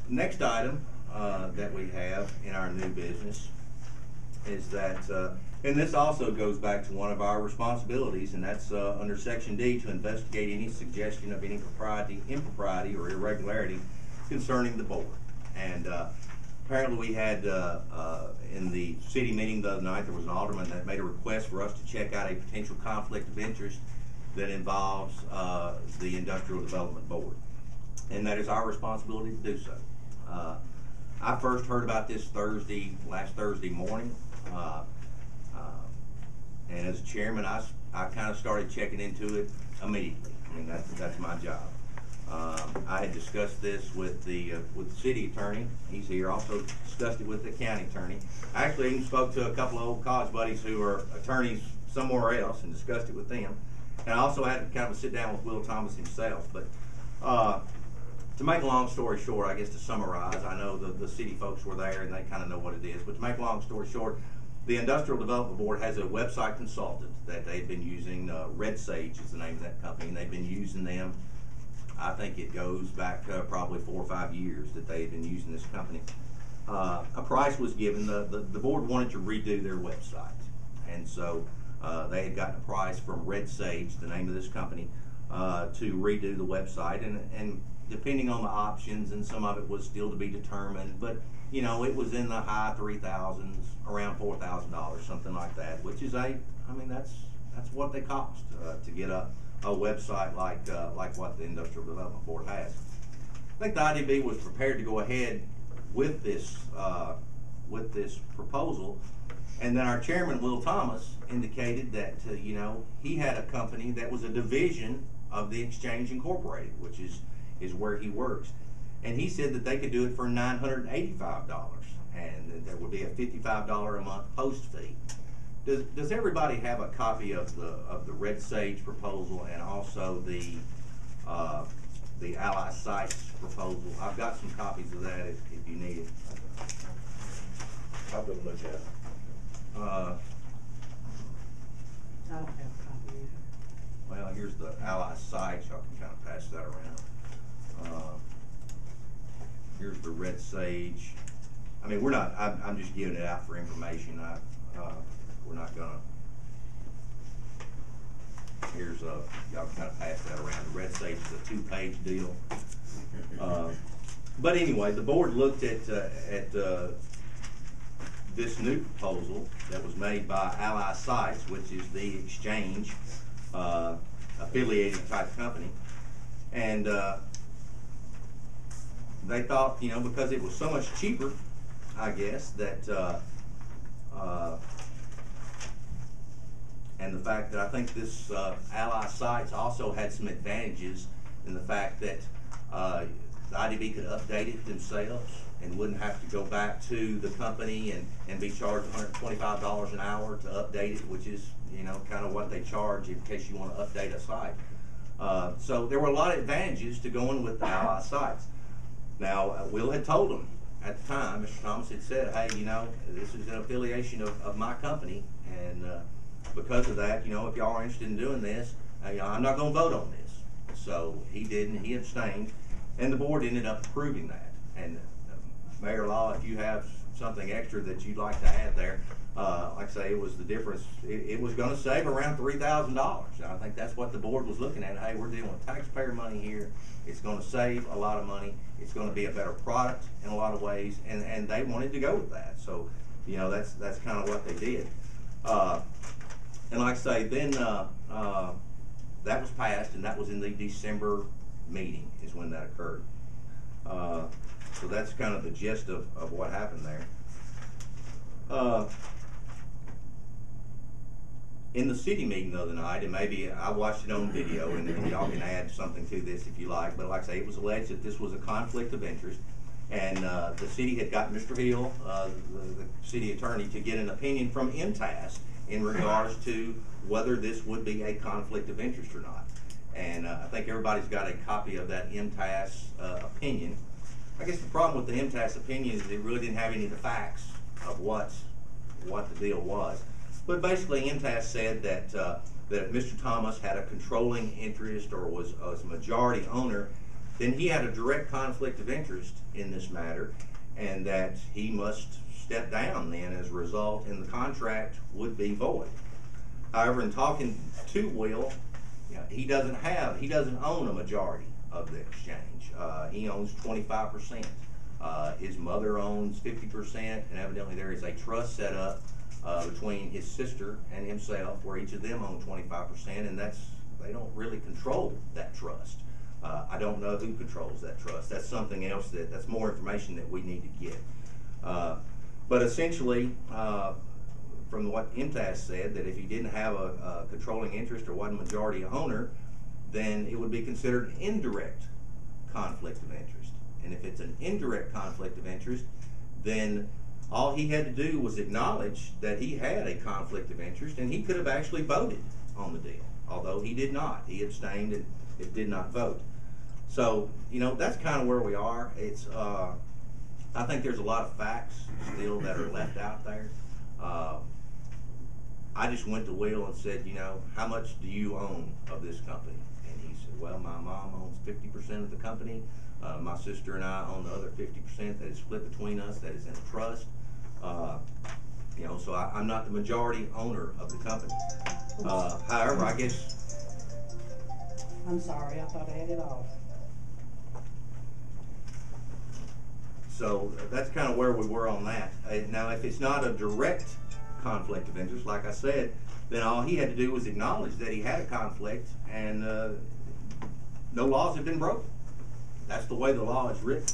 Next item that we have in our new business is that, and this also goes back to one of our responsibilities, and that's under Section D, to investigate any suggestion of any impropriety or irregularity concerning the board. And apparently we had in the city meeting the other night, there was an alderman that made a request for us to check out a potential conflict of interest that involves the Industrial Development Board. And that is our responsibility to do so. I first heard about this last Thursday morning. And as chairman, I kind of started checking into it immediately. I mean, that's my job. I had discussed this with the city attorney. He's here. Also discussed it with the county attorney. I actually even spoke to a couple of old college buddies who are attorneys somewhere else and discussed it with them. And I also had kind of a sit down with Will Thomas himself. But to make a long story short, I guess to summarize, I know the city folks were there and they kind of know what it is. But to make a long story short, the Industrial Development Board has a website consultant that they've been using. Red Sage is the name of that company, and they've been using them. I think it goes back probably 4 or 5 years that they've been using this company. A price was given. The board wanted to redo their website, and so they had gotten a price from Red Sage, the name of this company, to redo the website, and depending on the options, and some of it was still to be determined, but you know, it was in the high 3,000s, around $4,000, something like that, which is I mean, that's what they cost to get a website like what the Industrial Development Board has. I think the IDB was prepared to go ahead with this proposal, and then our chairman, Will Thomas, indicated that you know, he had a company that was a division of the Exchange Incorporated, which is where he works. And he said that they could do it for $985, and there would be a $55 a month post fee. Does everybody have a copy of the Red Sage proposal and also the Ally Sites proposal? I've got some copies of that if you need it. I'll go look at it. I don't have a copy either. Well, here's the Ally Sites. Y'all can kind of pass that around. Here's the Red Sage. I mean, we're not. I'm just giving it out for information. We're not gonna. Here's y'all can kind of pass that around. The Red Sage is a 2-page deal. But anyway, the board looked at this new proposal that was made by Ally Sites, which is the exchange affiliated type company, and they thought, you know, because it was so much cheaper, I guess, that and the fact that I think this Ally Sites also had some advantages in the fact that the IDB could update it themselves and wouldn't have to go back to the company and be charged $125 an hour to update it, which is, you know, kind of what they charge in case you want to update a site. So there were a lot of advantages to going with the Ally Sites. Now, Will had told them at the time, Mr. Thomas had said, hey, you know, this is an affiliation of my company, and because of that, you know, if y'all are interested in doing this, I'm not going to vote on this. So he didn't, he abstained, and the board ended up approving that. And Mayor Law, if you have something extra that you'd like to add there, like I say, it was the difference. It was going to save around $3,000. I think that's what the board was looking at. Hey, we're dealing with taxpayer money here. It's going to save a lot of money. It's going to be a better product in a lot of ways, and they wanted to go with that. So, you know, that's kind of what they did. And like I say, then that was passed, and that was in the December meeting is when that occurred. So that's kind of the gist of what happened there. In the city meeting the other night, and maybe I watched it on video, and y'all can add something to this if you like, but like I say, it was alleged that this was a conflict of interest, and the city had got Mr. Hill, the city attorney, to get an opinion from MTAS in regards to whether this would be a conflict of interest or not. And I think everybody's got a copy of that MTAS opinion. I guess the problem with the MTAS opinion is it really didn't have any of the facts of what the deal was. But basically, MTAS said that that if Mr. Thomas had a controlling interest or was a majority owner, then he had a direct conflict of interest in this matter, and that he must step down then as a result, and the contract would be void. However, in talking to Will, he doesn't own a majority of the exchange. He owns 25%. His mother owns 50%, and evidently there is a trust set up between his sister and himself, where each of them own 25%, and they don't really control that trust. I don't know who controls that trust. That's something else that's more information that we need to get. But essentially, from what MTAS said, that if he didn't have a controlling interest or wasn't majority owner, then it would be considered an indirect conflict of interest. And if it's an indirect conflict of interest, then all he had to do was acknowledge that he had a conflict of interest, and he could have actually voted on the deal, although he did not. He abstained and it did not vote. So, that's kind of where we are. It's, I think there's a lot of facts still that are left out there. I just went to Will and said, how much do you own of this company? And he said, well, my mom owns 50% of the company. My sister and I own the other 50% that is split between us, that is in a trust. So I'm not the majority owner of the company. However, I guess... I'm sorry, I thought I had it off. So that's kind of where we were on that. Now, if it's not a direct conflict of interest, like I said, then all he had to do was acknowledge that he had a conflict, and no laws have been broken. That's the way the law is written.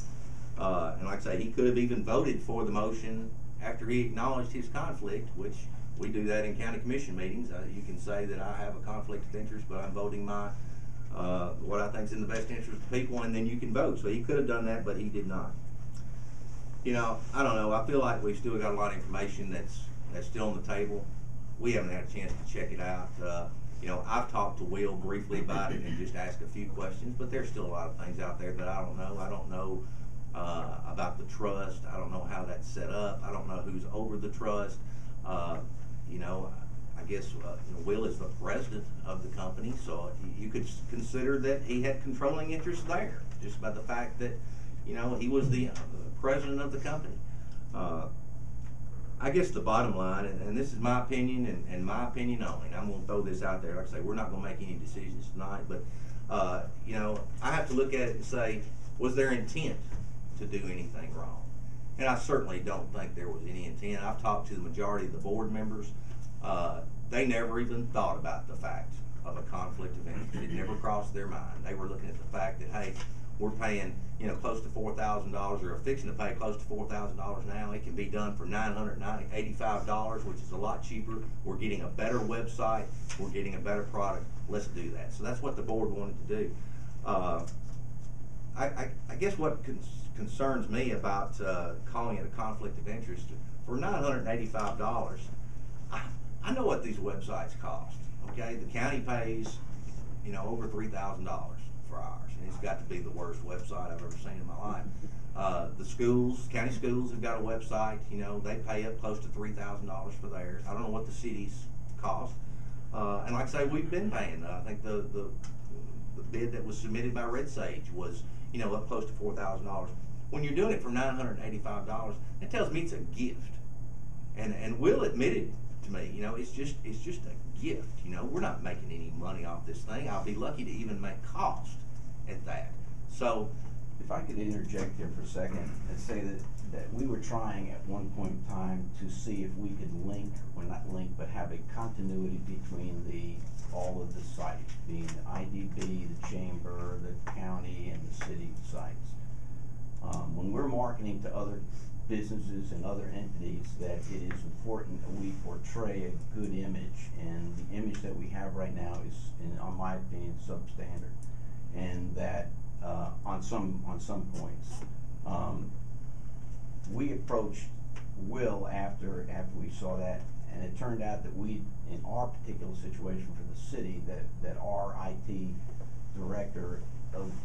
And like I say, he could have even voted for the motion after he acknowledged his conflict, which we do that in county commission meetings. You can say that I have a conflict of interest, but I'm voting my what I think is in the best interest of the people, and then you can vote. So he could have done that, but he did not. I don't know. I feel like we've still got a lot of information that's still on the table. We haven't had a chance to check it out. I've talked to Will briefly about it and just asked a few questions, but there's still a lot of things out there that I don't know. I don't know about the trust. I don't know how that's set up. I don't know who's over the trust. I guess Will is the president of the company, so you could consider that he had controlling interest there, just by the fact that he was the president of the company. I guess the bottom line, and this is my opinion and my opinion only, and I'm going to throw this out there. Like I say, we're not going to make any decisions tonight, but I have to look at it and say, was there intent to do anything wrong? And I certainly don't think there was any intent. I've talked to the majority of the board members. They never even thought about the fact of a conflict of interest. It never crossed their mind. They were looking at the fact that, hey, we're paying close to $4,000, or are fixing to pay close to $4,000 now. It can be done for $985, which is a lot cheaper. We're getting a better website. We're getting a better product. Let's do that. So that's what the board wanted to do. I guess what concerns me about calling it a conflict of interest, for $985, I know what these websites cost. Okay, the county pays over $3,000 for ours, and it's got to be the worst website I've ever seen in my life. The schools, county schools, have got a website. They pay up close to $3,000 for theirs. I don't know what the cities cost, and like I say, we've been paying. I think the bid that was submitted by Red Sage was up close to $4,000. When you're doing it for $985, that tells me it's a gift, and Will admitted to me, it's just a gift. We're not making any money off this thing. I'll be lucky to even make cost at that. So, if I could interject here for a second and say that we were trying at one point in time to see if we could link, or not link, but have a continuity between all of the sites, being the IDB, the chamber, the county, and the city sites. When we're marketing to other businesses and other entities, that it is important that we portray a good image, and the image that we have right now is, in my opinion, substandard, and that on some points, we approached Will after we saw that, and it turned out that we, in our particular situation for the city, that our IT director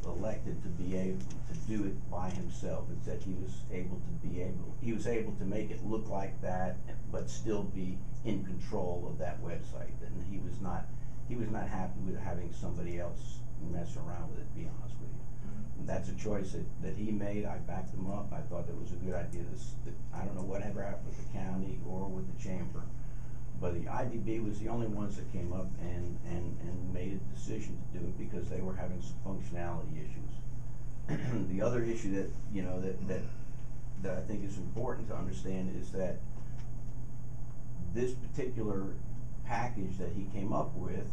elected to be able to do it by himself. It's that he was able to make it look like that, but still be in control of that website. And he was not happy with having somebody else mess around with it, to be honest with you. That's a choice that he made. I backed him up. I thought that was a good idea. I don't know whatever happened with the county or with the chamber, but the IDB was the only ones that came up and made a decision to do it because they were having some functionality issues. The other issue that, you know, that I think is important to understand is that this particular package that he came up with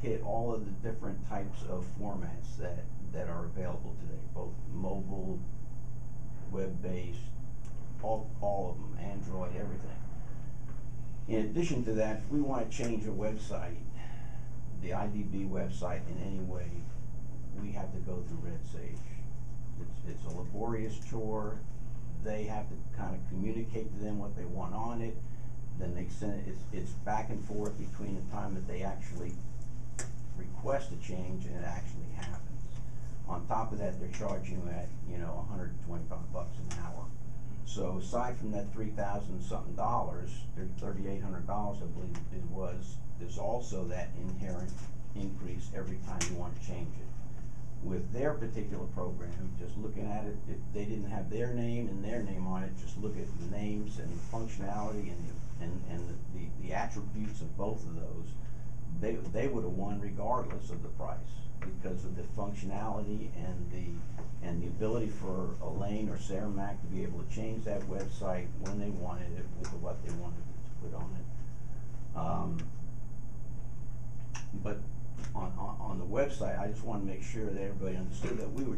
hit all of the different types of formats that are available today, both mobile, web-based, all of them, Android, everything. In addition to that, if we want to change a website, the IDB website in any way, we have to go through Red Sage. It's a laborious chore. They have to kind of communicate to them what they want on it. Then they send it. It's back and forth between the time that they actually request a change and it actually happens. On top of that, they're charging you at, you know, $125 an hour. So aside from that $3,000 something, $3,800, I believe it was, there's also that inherent increase every time you want to change it. With their particular program, just looking at it, if they didn't have their name and their name on it, just look at the names and the functionality and the attributes of both of those, they would have won regardless of the price because of the functionality and the ability for Elaine or Sarah Mack to be able to change that website when they wanted it with what they wanted to put on it. But on the website, I just want to make sure that everybody understood that we were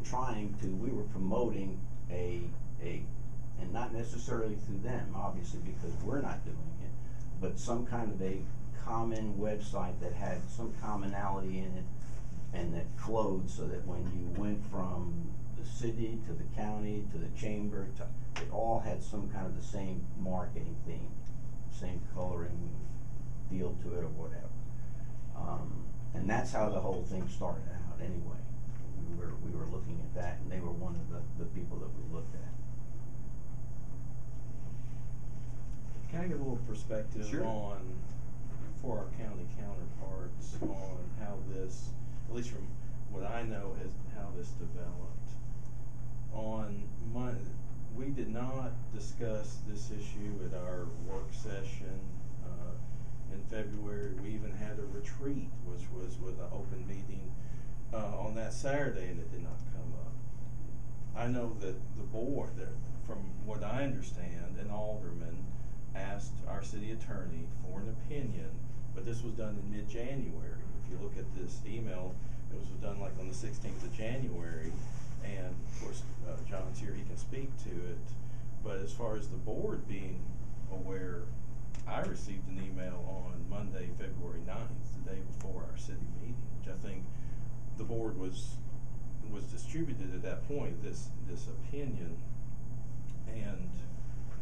promoting and not necessarily through them, obviously, because we're not doing it, but some kind of a common website that had some commonality in it and that flowed so that when you went from the city to the county to the chamber, it all had some kind of the same marketing theme, same coloring feel to it or whatever. And that's how the whole thing started out anyway. We were looking at that, and they were one of the people that we looked at. Can I get a little perspective Sure. for our county counterparts on how this, at least from what I know, how this developed? We did not discuss this issue at our work session in February. We even had a retreat, which was with an open meeting on that Saturday, and it did not come up. I know that the board, from what I understand, an alderman asked our city attorney for an opinion, but this was done in mid-January. If you look at this email, it was done like on the 16th of January, and of course John's here, he can speak to it, but as far as the board being aware, I received an email on Monday, February 9th, the day before our city meeting, which I think the board was distributed at that point, this opinion, and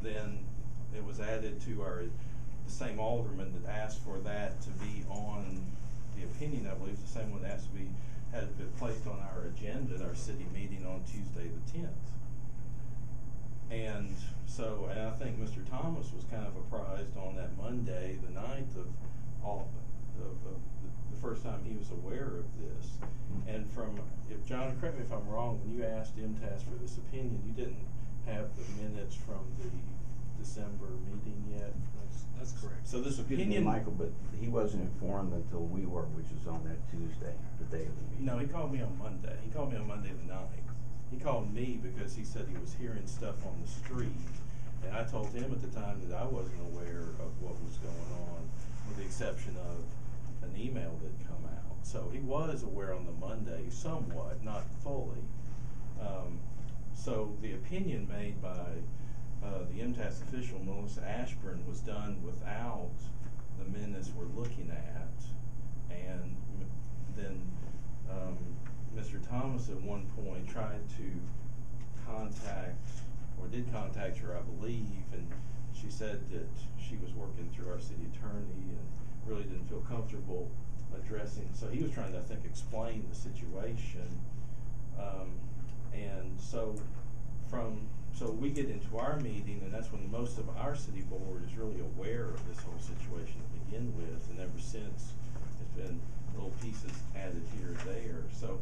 then it was added to the same alderman that asked for that to be on the opinion. I believe the same one asked to be had been placed on our agenda at our city meeting on Tuesday the 10th. And so, and I think Mr. Thomas was kind of apprised on that Monday, the 9th of the first time he was aware of this. And if John, correct me if I'm wrong, when you asked MTAS for this opinion, you didn't have the minutes from the December meeting yet? That's correct. So this Excuse me, opinion, Michael, but he wasn't informed until we were, which is on that Tuesday, the day of the meeting. no, he called me on Monday. He called me on Monday the 9th. He called me because he said he was hearing stuff on the street, and I told him at the time that I wasn't aware of what was going on, with the exception of an email that had come out. So he was aware on the Monday, somewhat, not fully. So the opinion made by the MTAS official, Melissa Ashburn, was done without the minutes we're looking at, and then Mr. Thomas at one point tried to did contact her, I believe, and she said that she was working through our city attorney and really didn't feel comfortable addressing. So he was trying to, I think, explain the situation, and so we get into our meeting, and that's when most of our city board is really aware of this whole situation to begin with, and ever since it's been little pieces added here or there. So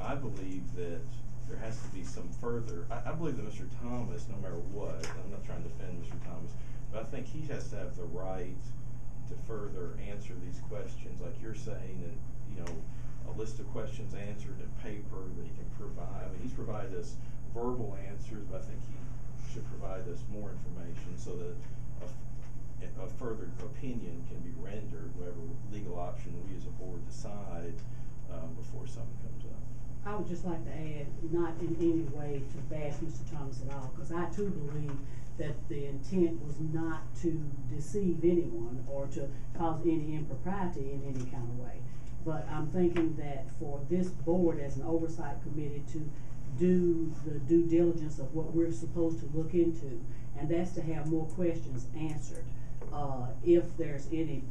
I believe that there has to be some further, I believe that Mr. Thomas, no matter what, and I'm not trying to defend Mr. Thomas, but I think he has to have the right to further answer these questions, like you're saying, and, you know, a list of questions answered in paper that he can provide. I mean, he's provided us verbal answers, but I think he should provide us more information so that a further opinion can be rendered, whatever legal option we as a board decide before something comes up. I would just like to add, not in any way to bash Mr. Thomas at all, because I too believe that the intent was not to deceive anyone or to cause any impropriety in any kind of way. But I'm thinking that for this board as an oversight committee to do the due diligence of what we're supposed to look into, and that's to have more questions answered. If there's any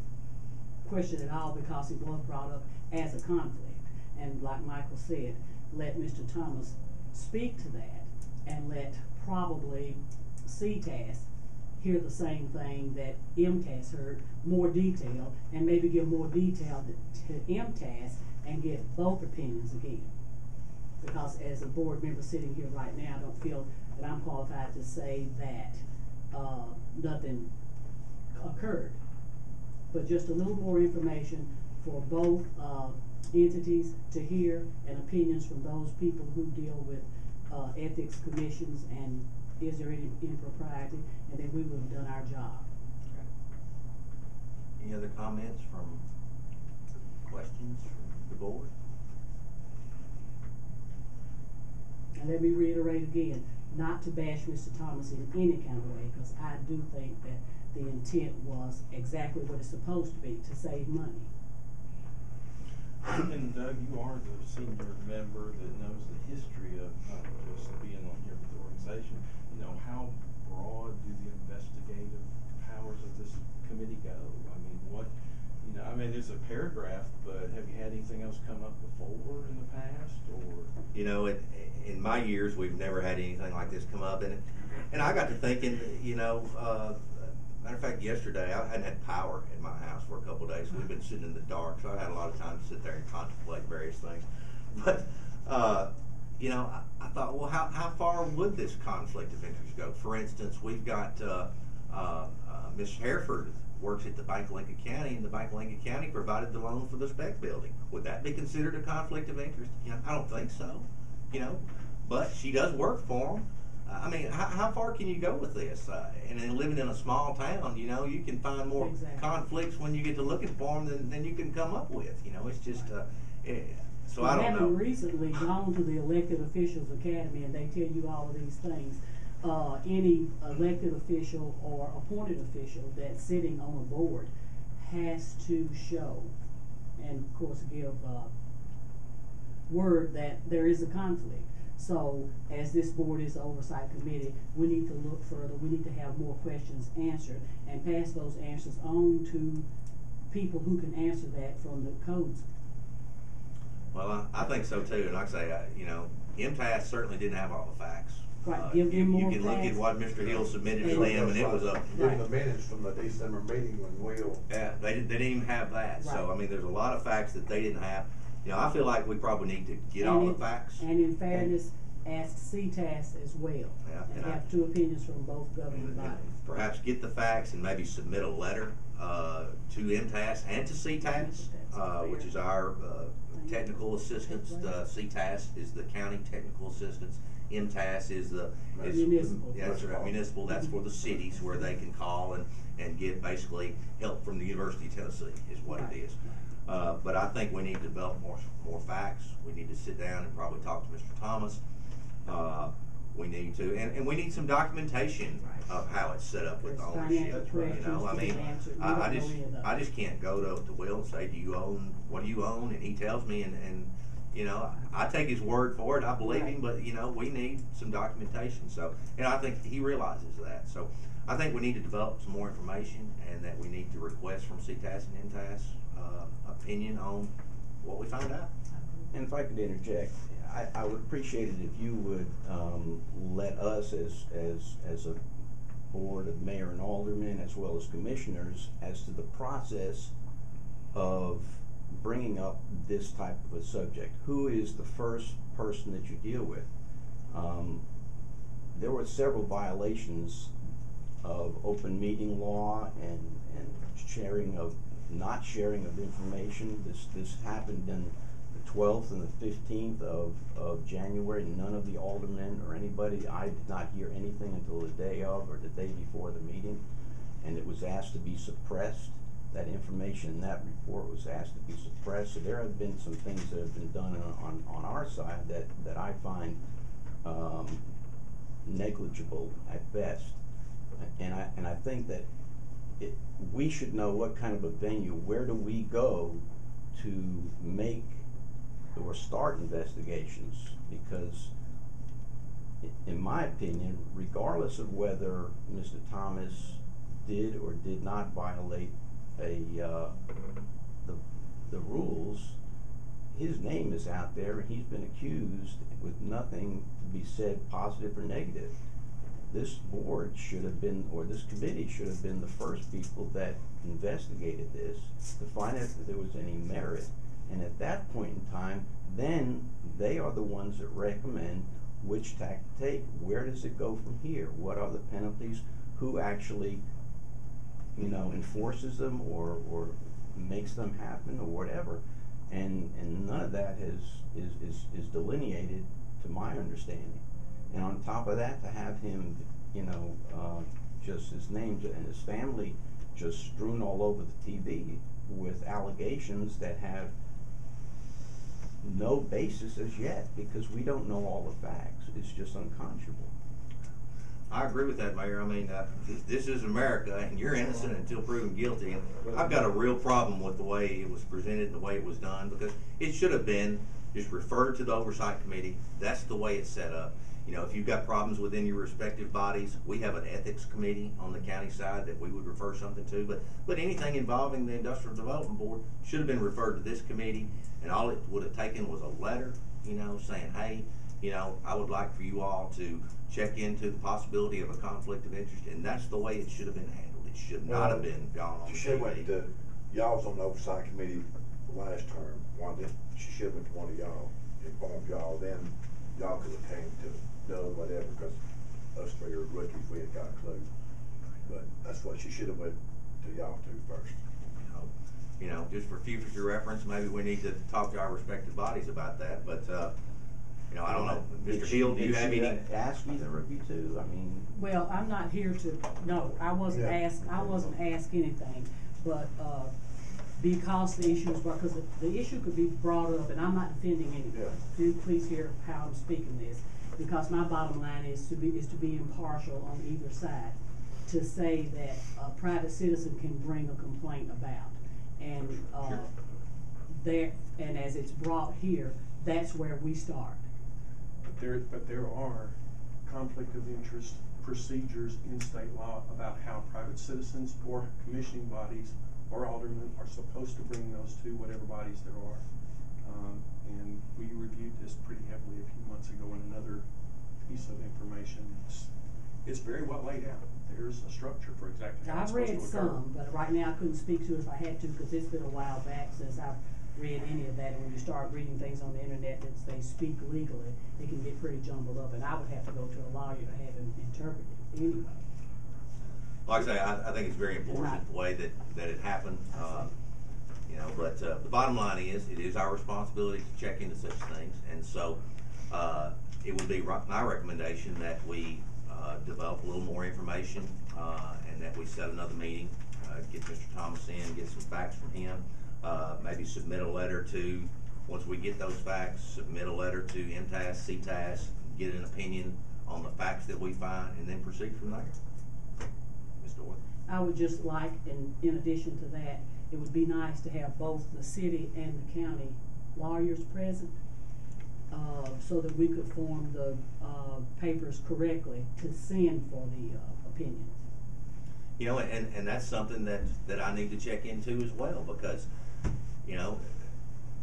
question at all, because it was brought up as a conflict. And like Michael said, let Mr. Thomas speak to that, and let probably CTAS hear the same thing that MTAS heard, more detail, and maybe give more detail to MTAS and get both opinions again. Because as a board member sitting here right now, I don't feel that I'm qualified to say that nothing occurred. But just a little more information for both entities to hear, and opinions from those people who deal with ethics commissions, and is there any impropriety, and then we would have done our job. Okay. Any other comments from questions from the board? And let me reiterate again, not to bash Mr. Thomas in any kind of way, because I do think that the intent was exactly what it's supposed to be, to save money. And Doug, you are the senior member that knows the history of not just being on here with the organization. You know, how broad do the investigative powers of this committee go? I mean, what, you know, I mean, there's a paragraph, but have you had anything else come up before in the past, or? You know, in my years, we've never had anything like this come up, and I got to thinking, you know, matter of fact, yesterday I hadn't had power in my house for a couple of days. We've been sitting in the dark, so I had a lot of time to sit there and contemplate various things. But you know, I thought, well, how far would this conflict of interest go? For instance, we've got Miss Hereford works at the Bank of Lincoln County, and the Bank of Lincoln County provided the loan for the spec building. Would that be considered a conflict of interest? You know, I don't think so. You know, but she does work for them. I mean, how far can you go with this? And then living in a small town, you know, you can find more conflicts when you get to looking for them than you can come up with. You know, it's just, so I don't know. Having recently gone to the Elected Officials Academy, and they tell you all of these things, any elected official or appointed official that's sitting on a board has to show, and of course give word that there is a conflict. So, as this board is the oversight committee, we need to look further. We need to have more questions answered and pass those answers on to people who can answer that from the codes. Well, I think so too. And like I say, you know, MTAS certainly didn't have all the facts. Right, give them more You can look at what Mr. Hill submitted to them, and it was a. Given the minutes from the December meeting when Will. Yeah, they didn't even have that. Right. So, I mean, there's a lot of facts that they didn't have. You know, I feel like we probably need to get all the facts. And in fairness, ask CTAS as well. Yeah, and have two opinions from both government bodies. Perhaps get the facts and maybe submit a letter to MTAS and to CTAS, which is our technical assistance. CTAS is the county technical assistance. MTAS is the municipal. Yeah, that's right, municipal. That's for the cities where they can call and get basically help from the University of Tennessee is what it is. But I think we need to develop more facts. We need to sit down and probably talk to Mr. Thomas. We need to, and we need some documentation of how it's set up with the ownership. You know, I mean, I just can't go to Will and say, what do you own? And he tells me, and you know, I take his word for it. I believe him, but you know, we need some documentation. So, and I think he realizes that. So, I think we need to develop some more information, and that we need to request from CTAS and MTAS opinion on what we found out. And if I could interject, I would appreciate it if you would let us as a board of mayor and aldermen, as well as commissioners, as to the process of bringing up this type of a subject. Who is the first person that you deal with? There were several violations of open meeting law and not sharing of information. This happened in the 12th and the 15th of January. None of the aldermen or anybody, I did not hear anything until the day of or the day before the meeting, and it was asked to be suppressed. That information in that report was asked to be suppressed. So there have been some things that have been done on our side that I find negligible at best. And I think that we should know what kind of a venue, where do we go to make or start investigations, because in my opinion, regardless of whether Mr. Thomas did or did not violate the rules, his name is out there and he's been accused with nothing to be said positive or negative. This board should have been, or this committee should have been the first people that investigated this to find out if there was any merit. And at that point in time, then they are the ones that recommend which tack to take. Where does it go from here? What are the penalties? Who actually, enforces them or makes them happen or whatever? And none of that is delineated to my understanding. And on top of that, to have him, just his name and his family just strewn all over the TV with allegations that have no basis as yet, because we don't know all the facts. It's just unconscionable. I agree with that, Mayor. I mean, this is America, and you're innocent until proven guilty. And I've got a real problem with the way it was presented, the way it was done, because it should have been just referred to the Oversight Committee. That's the way it's set up. If you've got problems within your respective bodies, we have an ethics committee on the county side that we would refer something to. But anything involving the Industrial Development Board should have been referred to this committee, and all it would have taken was a letter, saying, hey, I would like for you all to check into the possibility of a conflict of interest, and that's the way it should have been handled. It should not have been gone on. She should have went to, y'all was on the Oversight Committee last term. She should have went to one of y'all, informed y'all, then y'all could have came to Doug, whatever, because us three are rookies, we ain't got a clue. But that's what she should have went to y'all two first. Just for future reference, maybe we need to talk to our respective bodies about that. But I don't know, Mr. Hill, do you have any? Ask either of you two. Well, I'm not here to. No, I wasn't asked. I wasn't asked anything, but because the issue is because the issue could be brought up, and I'm not defending anyone. Yeah. Please hear how I'm speaking this, because my bottom line is to be impartial on either side, to say that a private citizen can bring a complaint about, and and as it's brought here, that's where we start. But there are conflict of interest procedures in state law about how private citizens or commissioning bodies or aldermen are supposed to bring those to whatever bodies there are. And we reviewed this pretty heavily a few months ago in another piece of information. It's very well laid out. There's a structure for exactly how it's supposed to occur. I've read some, but right now I couldn't speak to it if I had to, because it's been a while back since I've read any of that. And when you start reading things on the internet that they speak legally, it can get pretty jumbled up, and I would have to go to a lawyer to have it interpreted anyway. Like I say, I think it's very important the way that it happened. But the bottom line is, it is our responsibility to check into such things, and so it would be my recommendation that we develop a little more information, and that we set another meeting, get Mr. Thomas in, get some facts from him, maybe submit a letter to, once we get those facts, submit a letter to MTAS, CTAS, get an opinion on the facts that we find, and then proceed from there. Ms. Dorothy? I would just like, in addition to that, it would be nice to have both the city and the county lawyers present, so that we could form the papers correctly to send for the opinions. And that's something that I need to check into as well, because,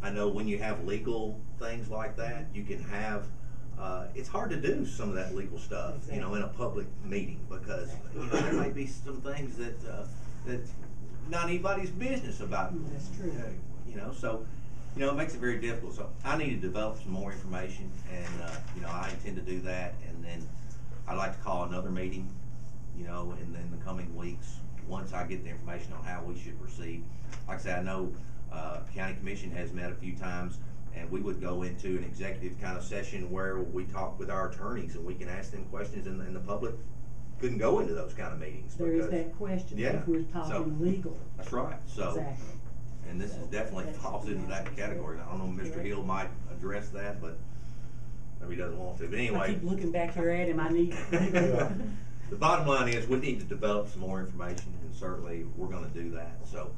I know when you have legal things like that, you can have, it's hard to do some of that legal stuff, exactly. In a public meeting, because, there may be some things that not anybody's business about. That's true. you know, so, you know, it makes it very difficult. So I need to develop some more information, and, you know, I intend to do that, and then I'd like to call another meeting, you know, in the coming weeks, once I get the information on how we should proceed. Like I said, I know, County Commission has met a few times, and we would go into an executive kind of session where we talk with our attorneys and we can ask them questions, and the public couldn't go into those kind of meetings. There is because- that question, Yeah, if we're so- talking legal. That's right, so. Exactly. And this is definitely That's- falls into that category. I don't know if Mr. Hill might address that, but maybe he doesn't want to. But I anyway, keep looking back here at him, I need. the bottom line is we need to develop some more information, and certainly we're gonna do that. So,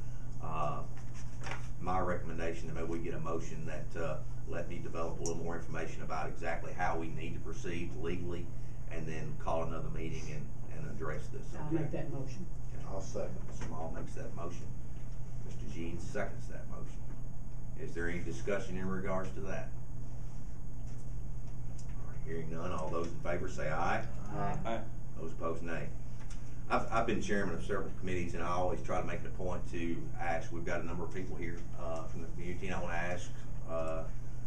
my recommendation, that maybe we get a motion that, let me develop a little more information about exactly how we need to proceed legally, and then call another meeting and address this. I'll make that motion. I'll second. Small makes that motion. Mr. Jean seconds that motion. Is there any discussion in regards to that? All right, hearing none, all those in favor say aye. Aye. Those opposed, nay. I've been chairman of several committees, and I always try to make it a point to ask, we've got a number of people here from the community, and I want to ask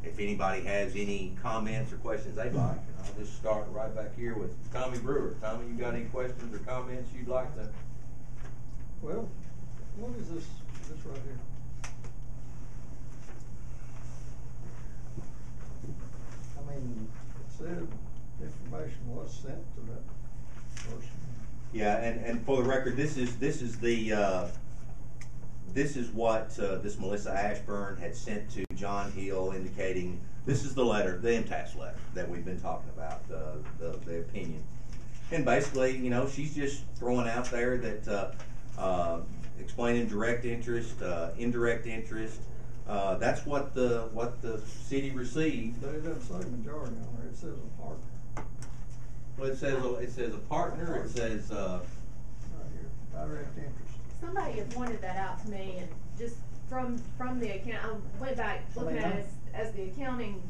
if anybody has any comments or questions they'd like. And I'll just start right back here with Tommy Brewer. Tommy, you got any questions or comments you'd like to? Well, what is this right here? I mean, it said information was sent to that person. Yeah, and for the record, this is what this Melissa Ashburn had sent to John Hill, indicating this is the letter, the MTAS letter that we've been talking about, the opinion. And basically, you know, she's just throwing out there that explaining direct interest, indirect interest. That's what the city received. But it doesn't say majority on there, it says a partner. Well, it says a partner. It says Right here, direct interest. Somebody had pointed that out to me, and just from the account, I went back looking at it as the accounting,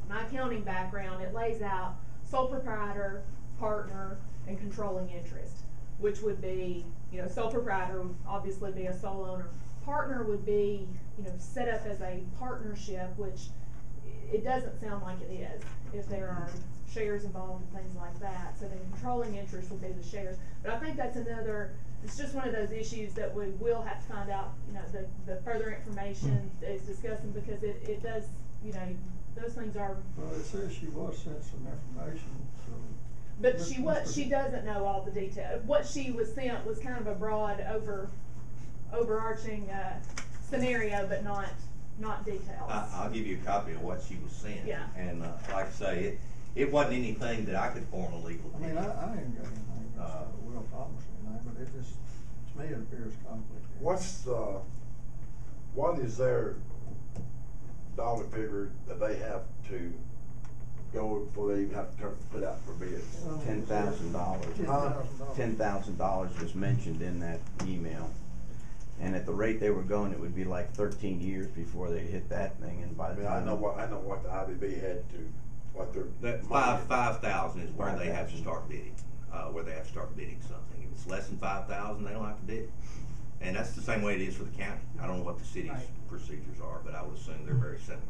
my accounting background, it lays out sole proprietor, partner, and controlling interest, which would be, you know, sole proprietor would obviously be a sole owner. Partner would be, you know, set up as a partnership, which it doesn't sound like it is, if there are shares involved and things like that. So the controlling interest would be the shares. But I think that's another, it's just one of those issues that we will have to find out, you know, the further information is discussing, because it does, you know, those things are. Well, it says she was sent some information, so. But she doesn't know all the detail. What she was sent was kind of a broad overarching scenario, but not details. I'll give you a copy of what she was sent. Yeah. And like I say, it wasn't anything that I could form a legal I mean, opinion. I ain't got anything against Will Thomas or anything, but it just, to me, it appears conflict. What is their dollar figure that they have to go before they even have to put out for bids? $10,000. $10,000 was mentioned in that email. And at the rate they were going, it would be like 13 years before they hit that thing, and by I the mean, time. I know what the IDB had to, what their. That 5,000 is where they have to start bidding, where they have to start bidding something. If it's less than 5,000, they don't have to bid. And that's the same way it is for the county. I don't know what the city's Right. procedures are, but I would assume they're very similar.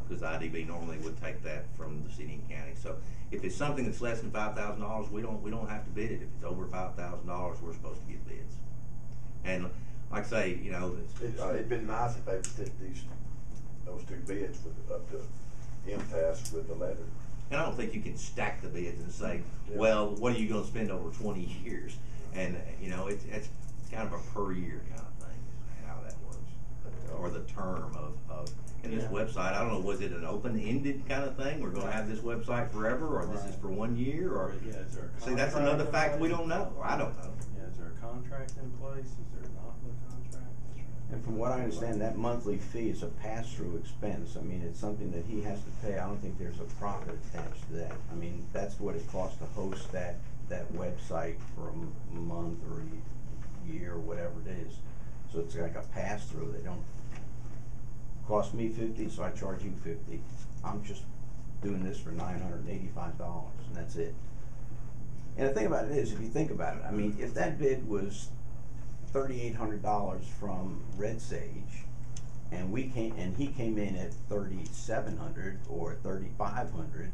Because the IDB normally would take that from the city and county. So if it's something that's less than $5,000, we don't have to bid it. If it's over $5,000, we're supposed to get bids. And like I say, you know, It'd been nice if they took those two bids up to MTAS with the letter. and I don't think you can stack the bids and say, Yeah. well, what are you going to spend over 20 years? And you know, it's kind of a per year kind of thing, is how that works, or the term of. And this website, I don't know, was it an open-ended kind of thing? We're going to have this website forever, or this is for 1 year, or? Yeah, is there a See, that's contract another in fact we place? don't know, or I don't know. Yeah, is there a contract in place? Is there not a contract? And from what I understand, that monthly fee is a pass-through expense. I mean, it's something that he has to pay. I don't think there's a profit attached to that. I mean, that's what it costs to host that website for a month or a year or whatever it is. So it's like a pass-through. They don't cost me $50, so I charge you $50. I'm just doing this for $985, and that's it. And the thing about it is, if you think about it, I mean, if that bid was $3,800 from Red Sage, and he came in at 3,700 or 3,500,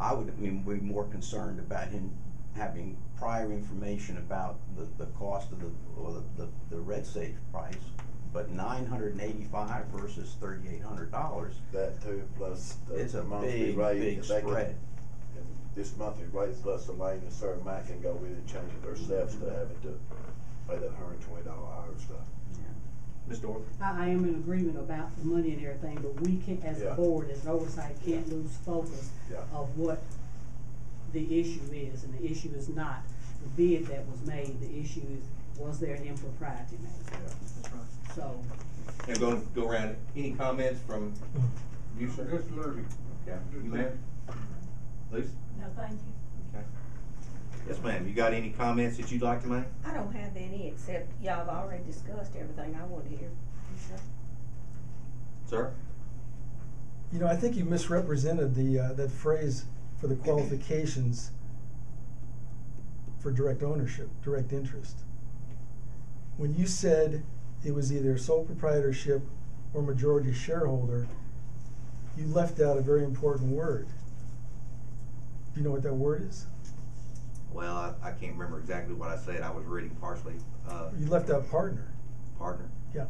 I would be more concerned about him having prior information about the cost of the red sage price. But $985 versus $3,800. That too, plus It's the a monthly big, rate. big if they can- spread. And this monthly rate plus the lane and certain Mac can go in and change it themselves to having to pay that $120 hour stuff. Ms. Dorothy? I am in agreement about the money and everything, but we can't, as a Yeah. board, as an oversight, can't lose focus Yeah. of what the issue is, and the issue is not the bid that was made, the issue is, was there an impropriety made? Yeah. That's right. So, And go around, any comments from you, sir? Just learning. Yeah, you ma'am? Lisa? No, thank you. Okay. Yes, ma'am, you got any comments that you'd like to make? I don't have any, except y'all have already discussed everything I wanted to hear. Sir? You know, I think you misrepresented that phrase for the qualifications for direct ownership, direct interest. When you said it was either sole proprietorship or majority shareholder, you left out a very important word. Do you know what that word is? Well, I can't remember exactly what I said. I was reading partially. You left out partner. Partner? Yeah.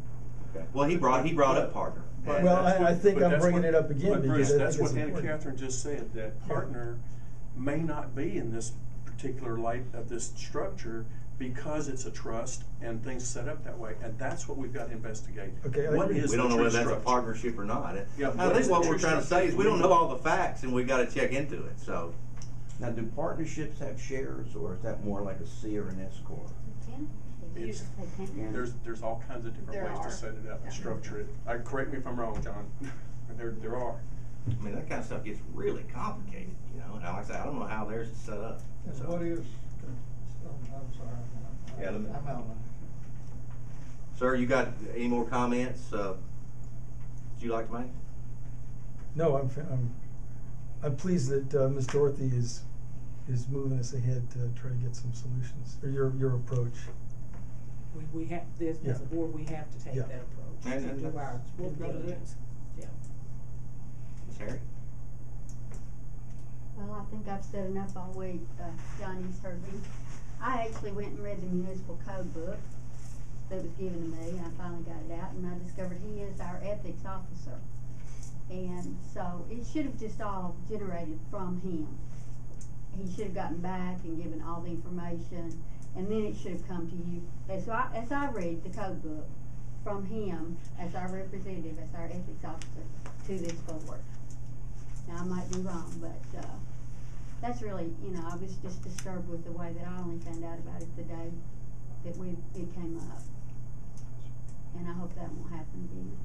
Okay. Well, he brought up partner. But And Well, that's I think but I'm that's bringing what- it up again but because Bruce, I think that's it's what Anna important. Catherine just said, that Yeah. partner may not be in this particular light of this structure because it's a trust and things set up that way, and that's what we've got to investigate. Okay, I What agree. is we the don't know true whether that's a structure? partnership or not. Yeah, I what think is what the we're true trying to say structure? is we don't know all the facts and we've got to check into it, so. Now, do partnerships have shares, or is that more like a C or an S corp? It's- There's all kinds of different There ways are. to set it up and Yeah. structure it. Correct me if I'm wrong, John. There are. I mean, that kind of stuff gets really complicated, you know, and like I said, I don't know how theirs is set up. And So. what is, I'm sorry, Yeah, let me- I'm out. Sir, you got any more comments, that you'd like to make? No, I'm pleased that Ms. Dorothy is moving us ahead to try to get some solutions, or your approach. we have, this, as a Yeah. board, we have to take Yeah. that approach, And and do our due that's- diligence, yeah. Ms. Harry? Well, I think I've said enough all week. Johnny's heard me. I actually went and read the municipal code book that was given to me, and I finally got it out, and I discovered he is our ethics officer. And so it should have just all generated from him. He should have gotten back and given all the information, and then it should have come to you. As I read the code book, from him as our representative, as our ethics officer to this board. Now, I might be wrong, but that's really, I was just disturbed with the way that I only found out about it the day that it came up. And I hope that won't happen again.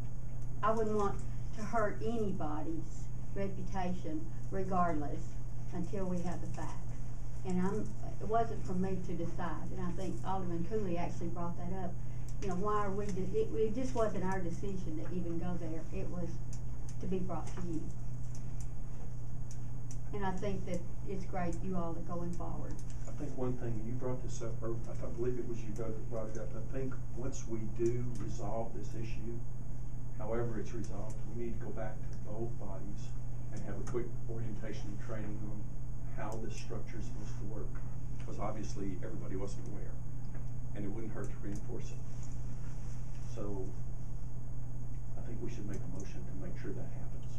I wouldn't want to hurt anybody's reputation regardless until we have the facts. And it wasn't for me to decide, and I think Alderman Cowley actually brought that up. Why are we, it just wasn't our decision to even go there. It was to be brought to you. And I think that it's great you all are going forward. I think one thing, you brought this up, or I believe it was you that brought it up, I think once we do resolve this issue, however it's resolved, we need to go back to both bodies and have a quick orientation and training on how this structure is supposed to work. Because obviously everybody wasn't aware, and it wouldn't hurt to reinforce it. So I think we should make a motion to make sure that happens.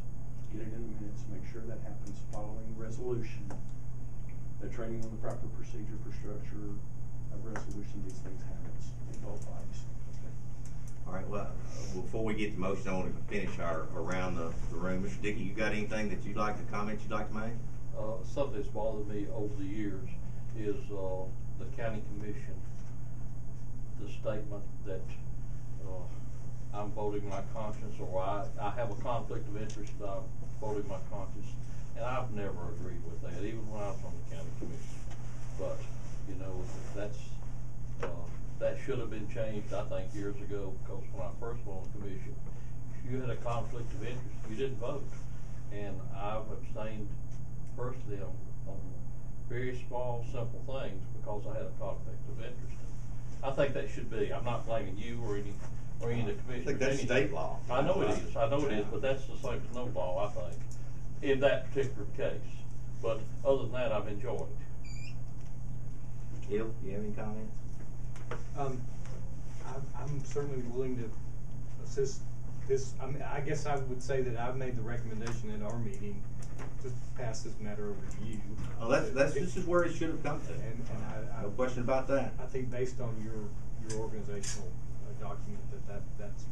Get it in the minutes, make sure that happens following resolution. The training on the proper procedure for structure of resolution, these things happens in both bodies. All right, well, before we get to motion, I want to finish our around the room. Mr. Dickey, you got anything that you'd like to comment, you'd like to make? Something that's bothered me over the years is the county commission, the statement that I'm voting my conscience, or I have a conflict of interest, I'm voting my conscience, and I've never agreed with that, even when I was on the county commission. But, that should have been changed, I think, years ago, because when I first went on the commission, if you had a conflict of interest, you didn't vote. And I've abstained personally on very small, simple things because I had a conflict of interest. I think that should be, I'm not blaming you or or any of the commissioners. I think that's any- state law. I know it is, but that's the same as no law, I think, in that particular case. But other than that, I've enjoyed it. Gil, you have any comments? I'm certainly willing to assist this. I guess I would say that I've made the recommendation at our meeting to pass this matter over to you. Oh, this is where it should have come to. And I No question about that. I think based on your organizational document that's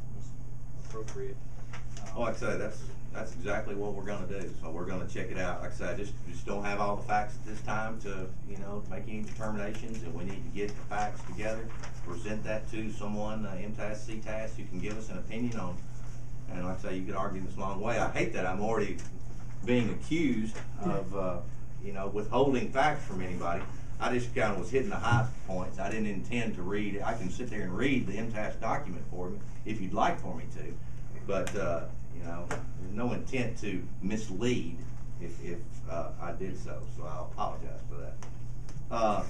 appropriate. Well, like I say, that's exactly what we're gonna do. So we're gonna check it out. Like I said, I just don't have all the facts at this time to, make any determinations, and we need to get the facts together, present that to someone, MTAS, CTAS, who can give us an opinion on. And like I say, you could argue this long way. I hate that I'm already being accused of, withholding facts from anybody. I just kind of was hitting the high points. I didn't intend to read. I can sit there and read the MTAS document for you if you'd like for me to. But, there's no intent to mislead if I did so. So I'll apologize for that.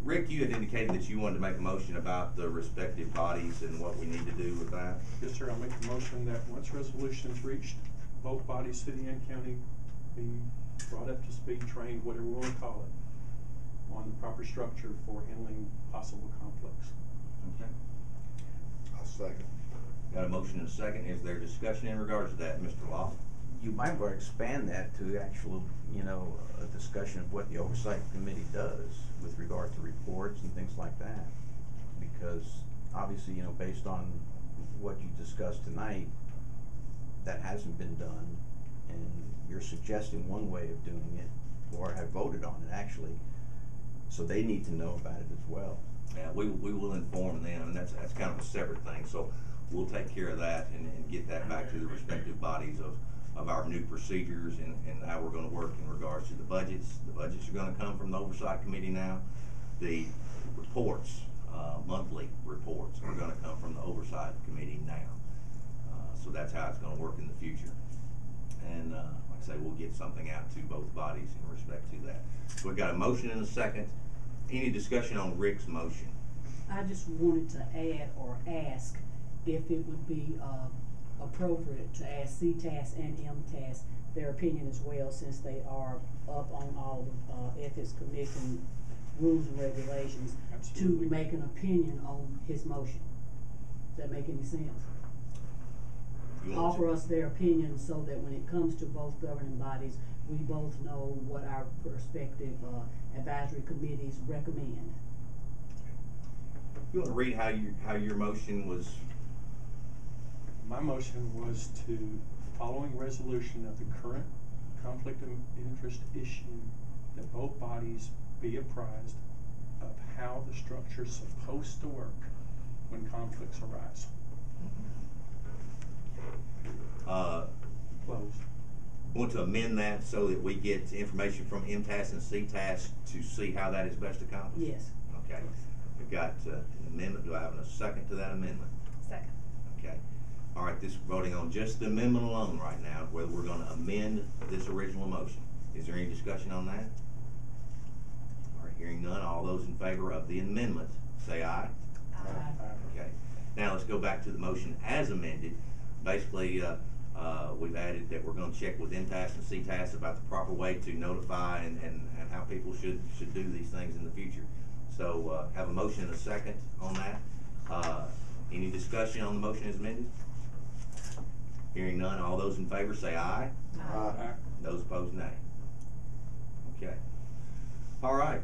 Rick, you had indicated that you wanted to make a motion about the respective bodies and what we need to do with that. Yes, sir, I'll make the motion that once resolution is reached, both bodies, city and county, be brought up to speed, trained, whatever we want to call it, on the proper structure for handling possible conflicts. Okay. I'll second. Got a motion and a second. Is there discussion in regards to that, Mr. Law? You might want to expand that to actual, a discussion of what the Oversight Committee does with regard to reports and things like that. Because obviously, based on what you discussed tonight, that hasn't been done, and you're suggesting one way of doing it, or have voted on it actually, so they need to know about it as well. Yeah, we will inform them, and that's kind of a separate thing. So we'll take care of that and get that back to the respective bodies of our new procedures and how we're going to work in regards to the budgets. The budgets are going to come from the Oversight Committee now. The reports, monthly reports, are going to come from the Oversight Committee now. So that's how it's going to work in the future. And like I say, we'll get something out to both bodies in respect to that. So we've got a motion and a second. Any discussion on Rick's motion? I just wanted to add or ask if it would be appropriate to ask CTAS and MTAS their opinion as well, since they are up on all the Ethics Commission rules and regulations. Absolutely. To make an opinion on his motion. Does that make any sense? Offer us their opinion so that when it comes to both governing bodies, we both know what our prospective advisory committees recommend. You want to read how your motion was? My motion was to, following resolution of the current conflict of interest issue, that both bodies be apprised of how the structure is supposed to work when conflicts arise. Closed. Want to amend that so that we get information from MTAS and CTAS to see how that is best accomplished? Yes. Okay. We've got an amendment. Do I have a second to that amendment? Second. Okay. All right, this voting on just the amendment alone right now, whether we're going to amend this original motion. Is there any discussion on that? All right, hearing none, all those in favor of the amendment, say aye. Aye. Okay. Now let's go back to the motion as amended. Basically, we've added that we're going to check with MTAS and CTAS about the proper way to notify and how people should do these things in the future. So have a motion and a second on that. Any discussion on the motion as amended? Hearing none, all those in favor say aye. Aye. Those opposed, nay. Okay. All right.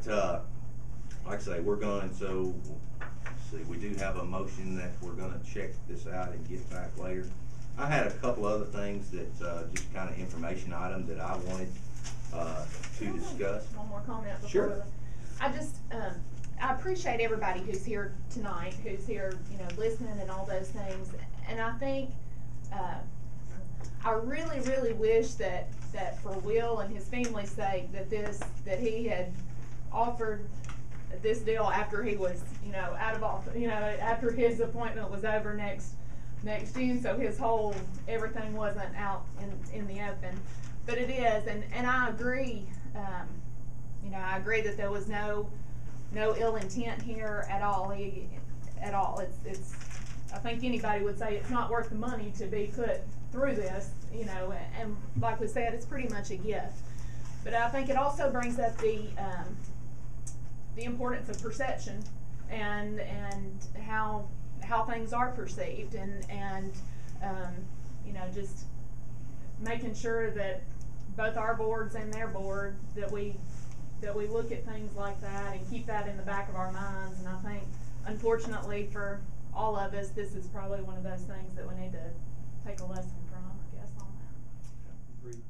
Like I say, we're going, so let's see, we do have a motion that we're going to check this out and get back later. I had a couple other things that just kind of information items that I wanted to discuss. One more comment before. Sure. I just, I appreciate everybody who's here tonight, who's here, listening and all those things. And I think, I really, really wish that for Will and his family's sake, that he had offered this deal after he was, out of office, after his appointment was over next June, so his whole everything wasn't out in the open. But it is, and I agree. I agree that there was no ill intent here at all. It's I think anybody would say it's not worth the money to be put through this, you know, and like we said, it's pretty much a gift. But I think it also brings up the importance of perception and how things are perceived, and you know, just making sure that both our boards and their board, that we look at things like that and keep that in the back of our minds. And I think, unfortunately for all of us, this is probably one of those things that we need to take a lesson from, I guess, on that. Agreed.